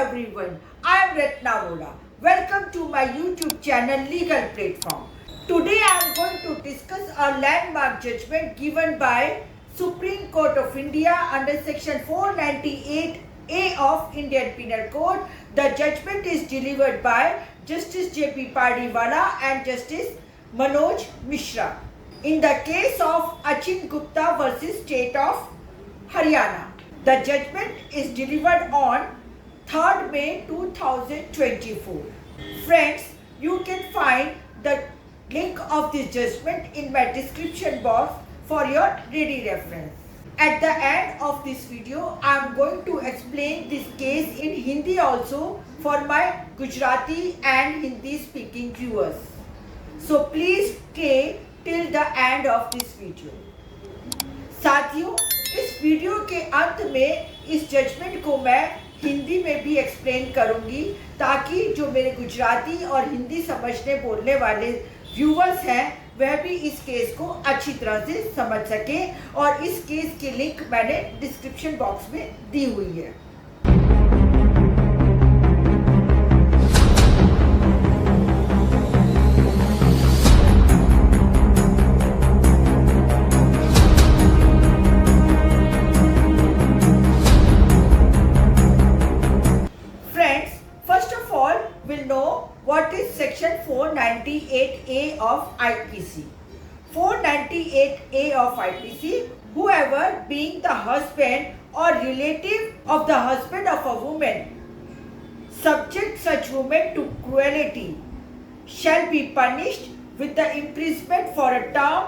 everyone, I am Ratna Vola. Welcome to my YouTube channel Legal Platform. Today I am going to discuss a landmark judgment given by Supreme Court of India under section 498A of Indian Penal Code. The judgment is delivered by Justice J.P. Pardiwala and Justice Manoj Mishra in the case of Achin Gupta versus State of Haryana. The judgment is delivered on 3rd May 2024. Friends, you can find the link of this judgment in my description box for your ready reference. At the end of this video, I am going to explain this case in Hindi also for my Gujarati and Hindi speaking viewers. So please stay till the end of this video. साथियों, इस video के अंत में इस judgement को मैं हिंदी में भी एक्सप्लेन करूंगी ताकि जो मेरे गुजराती और हिंदी समझने बोलने वाले व्यूवर्स हैं वह भी इस केस को अच्छी तरह से समझ सकें और इस केस की लिंक मैंने डिस्क्रिप्शन बॉक्स में दी हुई है। What is section 498A of IPC? 498A of IPC, whoever being the husband or relative of the husband of a woman subject such woman to cruelty shall be punished with the imprisonment for a term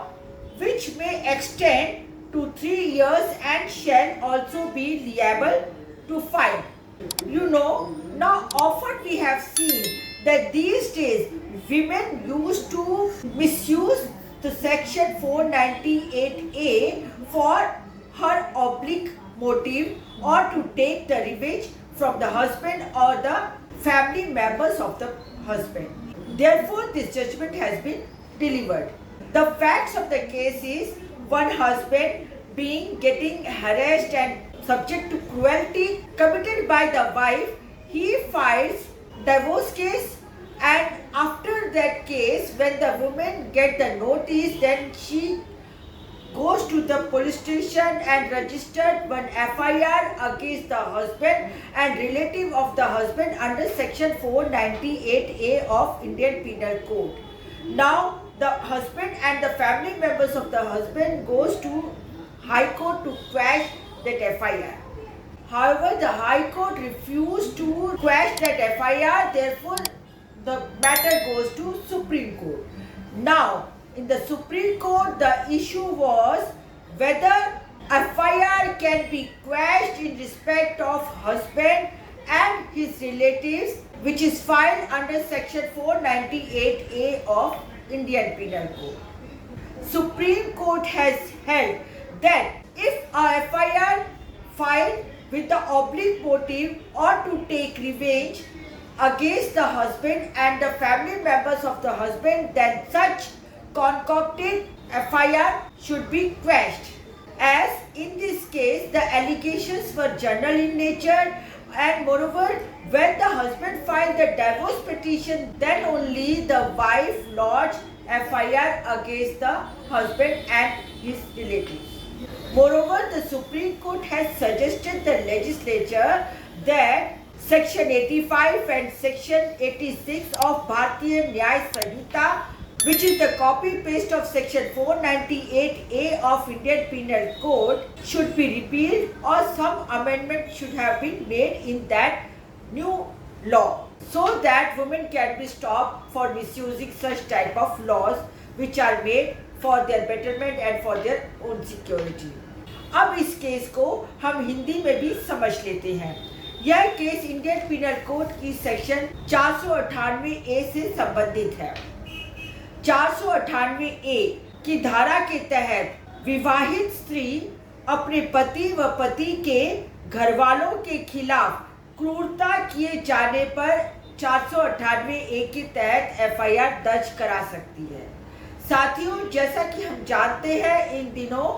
which may extend to 3 years and shall also be liable to fine. You know, now often we have seen that these days women used to misuse the section 498A for her oblique motive or to take the revenge from the husband or the family members of the husband. Therefore, this judgment has been delivered. The facts of the case is one husband getting harassed and subject to cruelty committed by the wife. He files divorce case, and after that case, when the woman get the notice, then she goes to the police station and registered one FIR against the husband and relative of the husband under section 498A of Indian Penal Code. Now the husband and the family members of the husband goes to High Court to quash that FIR. However, the High Court refused to quash that FIR, therefore the matter goes to Supreme Court. Now, in the Supreme Court, the issue was whether FIR can be quashed in respect of husband and his relatives, which is filed under section 498A of Indian Penal Code. Supreme Court has held that if a FIR filed with the oblique motive or to take revenge against the husband and the family members of the husband, then such concocted FIR should be quashed. As in this case, the allegations were general in nature, and moreover, when the husband filed the divorce petition, then only the wife lodged FIR against the husband and his relatives. Moreover, the Supreme Court has suggested the legislature that Section 85 and Section 86 of Bharatiya Nyaya Sanhita, which is the copy-paste of Section 498A of Indian Penal Code, should be repealed or some amendment should have been made in that new law so that women can be stopped for misusing such type of laws which are made for their betterment and for their own security. अब इस case को हम हिंदी में भी समझ लेते हैं। यह केस इंडियन पिनल कोड की सेक्शन 498A से संबंधित है। 498A की धारा के तहत विवाहित स्त्री अपने पति व पति के घर वालों के खिलाफ क्रूरता किए जाने पर 498A के तहत FIR दर्ज करा सकती है। साथियों, जैसा कि हम जानते हैं इन दिनों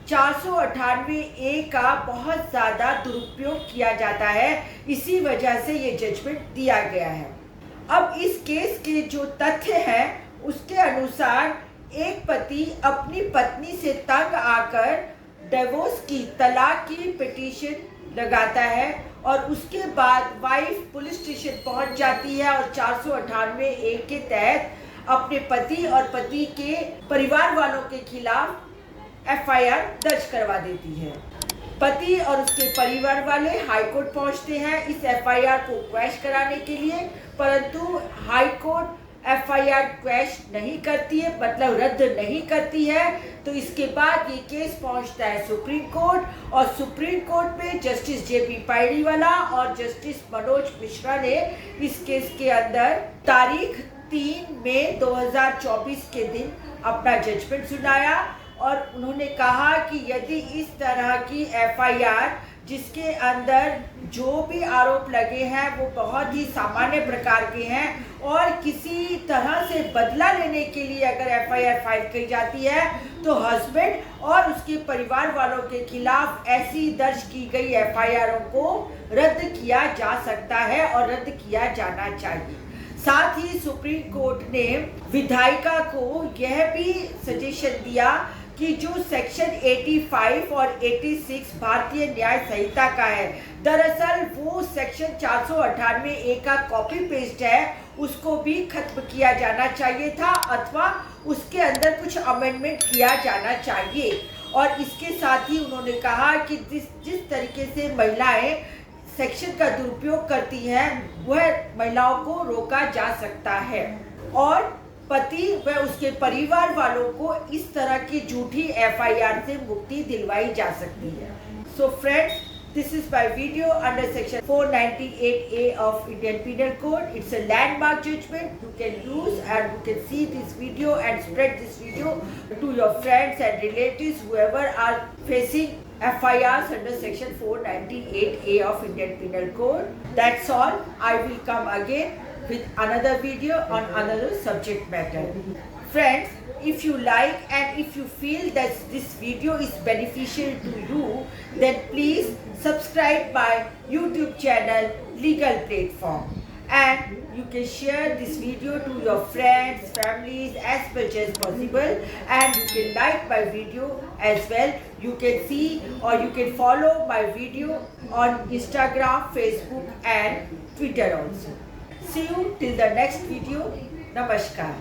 498 ए का बहुत ज़्यादा दुरुपयोग किया जाता है, इसी वजह से ये जजमेंट दिया गया है। अब इस केस के जो तथ्य हैं उसके अनुसार एक पति अपनी पत्नी से तंग आकर डिवोर्स की, तलाक की पिटीशन लगाता है और उसके बाद वाइफ पुलिस स्टेशन पहुंच जाती है और 498 ए के तहत अपने पति और पति के परिवार वालों के खिलाफ एफआईआर दर्ज करवा देती है। पति और उसके परिवार वाले हाई कोर्ट पहुंचते हैं इस एफआईआर को क्वैश कराने के लिए, परंतु हाई कोर्ट एफआईआर क्वैश नहीं करती है, मतलब रद्द नहीं करती है। तो इसके बाद ये केस पहुंचता है सुप्रीम कोर्ट और सुप्रीम कोर्ट में जस्टिस जेपी पायड़ीवाला और जस्टिस मनोज मिश्रा ने इस केस के अंदर तारीख 3 मई 2024 के दिन अपना जजमेंट सुनाया और उन्होंने कहा कि यदि इस तरह की एफआईआर जिसके अंदर जो भी आरोप लगे हैं वो बहुत ही सामान्य प्रकार के हैं और किसी तरह से बदला लेने के लिए अगर एफआईआर फाइल की जाती है तो हस्बैंड और उसके परिवार वालों के खिलाफ ऐसी दर्ज की गई एफआईआरों को रद्द किया जा सकता है और रद्द किया जाना चाहिए। साथ ही सुप्रीम कोर्ट ने विधायिका को यह भी सजेशन दिया कि जो सेक्शन 85 और 86 भारतीय न्याय संहिता का है, दरअसल वो सेक्शन 498 ए का कॉपी पेस्ट है, उसको भी खत्म किया जाना चाहिए था अथवा उसके अंदर कुछ अमेंडमेंट किया जाना चाहिए। और इसके साथ ही उन्होंने कहा कि जिस तरीके से महिलाएं सेक्शन का दुरुपयोग करती हैं वह महिलाओं को रोका जा सकता है और पति व उसके परिवार वालों को इस तरह की झूठी एफआईआर से मुक्ति दिलवाई जा सकती है। So friends, this is my video under section 498A of Indian Penal Code. It's a landmark judgment. You can use and you can see this video and spread this video to your friends and relatives whoever are facing FIRs under section 498A of Indian Penal Code. That's all. I will come again with another video on another subject matter. Friends, if you like and if you feel that this video is beneficial to you, then please subscribe my YouTube channel Legal Platform, and you can share this video to your friends, families as much as possible, and you can like my video as well. You can see or you can follow my video on Instagram, Facebook and Twitter also. See you till the next video. Namaskar.